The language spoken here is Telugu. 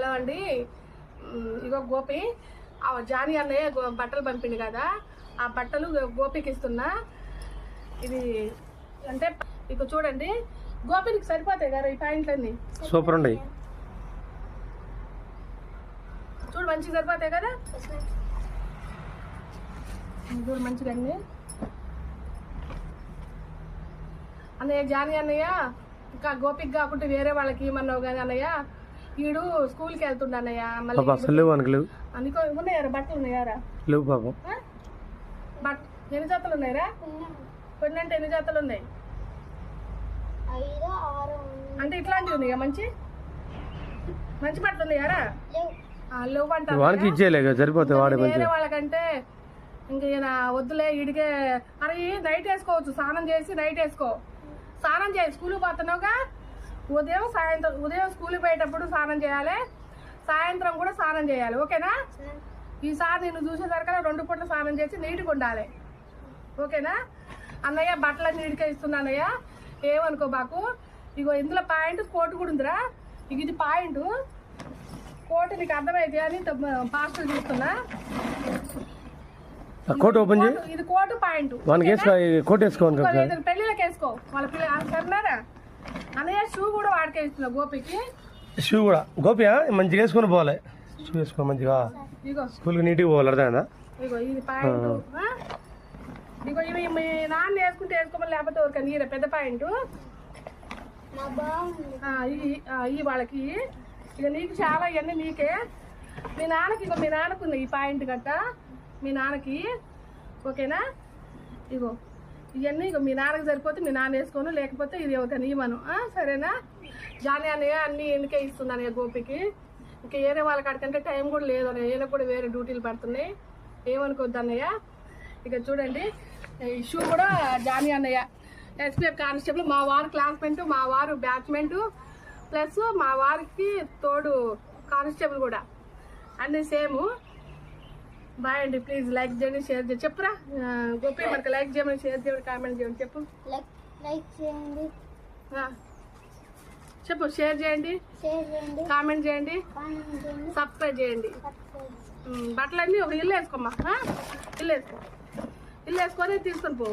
ఏమండి ఇగో గోపి జానీ అన్నయ్య బట్టలు పంపింది కదా, ఆ బట్టలు గోపికి ఇస్తున్నా. ఇది అంటే ఇక చూడండి, గోపికి సరిపోతాయి కదా ఈ ప్యాంట్లన్నీ. సూపర్ ఉన్నాయి చూడు, మంచిగా సరిపోతాయి కదా. చూడు మంచిగా అన్ని అన్నయ్య, జానీ అన్నయ్య ఇంకా గోపికి కాకుండా వేరే వాళ్ళకి ఏమన్నావు కానీ అన్నయ్య, వీడు స్కూల్కి వెళ్తుండ అన్నయ్య. మళ్ళీ అనుకో ఉన్నాయారా బట్టలు ఉన్నాయారా? లేవు పాపం. ఎన్ని జతలు ఉన్నాయరా? కొన్ని అంటే ఎన్ని జతలు ఉన్నాయి అంటే ఇట్లాంటివి ఉన్నాయా? మంచి మంచి బట్టలు ఉన్నాయారా? లేవు అంటారు. సరిపోతాయి వేరే వాళ్ళకంటే ఇంక ఈయన వద్దులే వీడికే. అరే నైట్ వేసుకోవచ్చు, స్నానం చేసి నైట్ వేసుకో. స్నానం చేయాలి, స్కూల్కి పోతున్నావుగా. ఉదయం సాయంత్రం, ఉదయం స్కూల్కి పోయేటప్పుడు స్నానం చేయాలి, సాయంత్రం కూడా స్నానం చేయాలి. ఓకేనా? ఈసారి నేను చూసేసరికి 2 పూట్ల స్నానం చేసి నీట్గా ఉండాలి. ఓకేనా అన్నయ్య? బట్టలన్నీ నీటికే ఇస్తున్నా అన్నయ్య, ఏమనుకో బాకు. ఇగో ఇందులో పాయింట్ కోటు కూడా ఉందిరా. ఇక ఇది పాయింట్ కోటు, నీకు అర్థమైతే అని పాస్టల్ చూస్తున్నా. కోట్ ఓపెన్ చేయి. ఇది కోటు పాయింట్. కోట్ వేసుకోండి, పెళ్లిళ్ళకి వేసుకో. వాళ్ళ పిల్లలు సరేనారా అన్నయ్య? షూ కూడా వాడికే ఇస్తున్నా గోపికి. షూ కూడా గోపి మంచిగా వేసుకొని పోవాలి. షూ వేసుకో మంచిగా, ఇగో స్కూల్కి నీట్గా పోవాలి. అర్థమైందా? ఇగో ఇది పాయింట్. ఇగో ఇవి మీ నాన్న వేసుకుంటే వేసుకోమని, లేకపోతే ఒక నీర పెద్ద పాయింట్. ఇవి వాళ్ళకి. ఇక నీకు చాలా ఇవన్నీ నీకే. మీ నాన్నకి ఇగో, మీ నాన్నకు ఉంది ఈ పాయింట్ గట్ట, మీ నాన్నకి. ఓకేనా? ఇగో ఇవన్నీ ఇగో మీ నాన్నకి సరిపోతే మీ నాన్న వేసుకోను, లేకపోతే ఇది ఒక నియమను. సరేనా? జానీ అన్నయ్య అన్నీ ఎందుకే ఇస్తున్నాను ఇక గోపికి. ఇంకా వేరే వాళ్ళకి అడికంటే టైం కూడా లేదు అన్నయ్య, ఈయన కూడా వేరే డ్యూటీలు పడుతున్నాయి. ఏమనుకోద్దు అన్నయ్య. ఇక చూడండి, ఈ షూ కూడా జానీ అన్నయ్య ఎస్పీఎఫ్ కానిస్టేబుల్, మా వారు క్లాస్మేట్, మా వారు బ్యాచ్మెంట్, ప్లస్ మా వారికి తోడు కానిస్టేబుల్ కూడా, అన్నీ సేమ్. బాయ్ అండి. ప్లీజ్ లైక్ చేయండి, షేర్ చేయండి. చెప్పురా గోపి, మనకి లైక్ చేయమని, షేర్ చేయండి, కామెంట్ చేయండి. చెప్పు. లైక్ చేయండి, చెప్పు. షేర్ చేయండి, కామెంట్ చేయండి, సబ్స్క్రైబ్ చేయండి. బట్టలన్నీ ఒక ఇల్లు వేసుకోమ్మా. ఇల్లు వేసుకొని తీసుకొని పో.